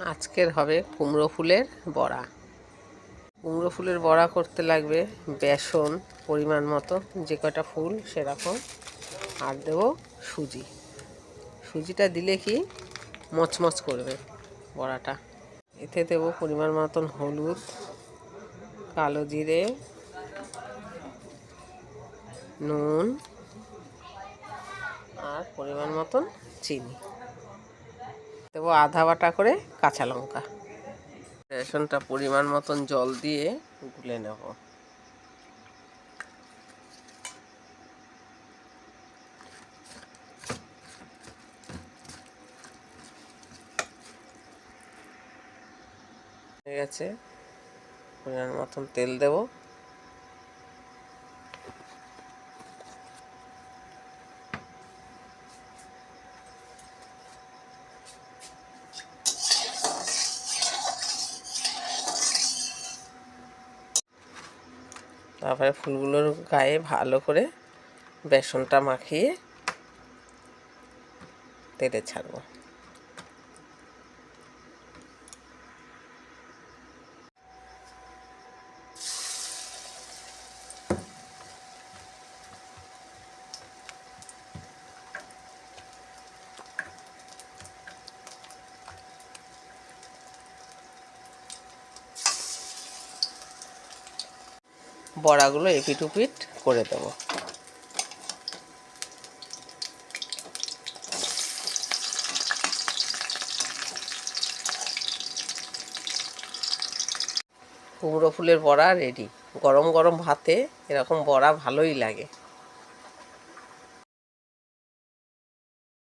আজকের হবে কুমড়ো ফুলের বড়া। কুমড়ো ফুলের বড়া করতে লাগবে বেসন পরিমাণ মতো, যে কটা ফুল সেরকম, আর দেবো সুজি। সুজিটা দিলে কি মচমচ করবে বড়াটা। এতে দেবো পরিমাণ মতন হলুদ, কালো জিরে, নুন আর পরিমাণ মতন চিনি। দেবো আধা বাটা করে কাঁচা লঙ্কা। বেসনটা পরিমাণ মতন জল দিয়ে গুলে নেব। হয়ে গেছে, পরিমাণ মতন তেল দেব। তারপরে ফুলগুলোর গায়ে ভালো করে বেসনটা মাখিয়ে তেলে ছাড়বো। বড়াগুলো এপিট ওপিট করে দেবো। কুমড়ো ফুলের বড়া রেডি। গরম গরম ভাতে এরকম বড়া ভালোই লাগে।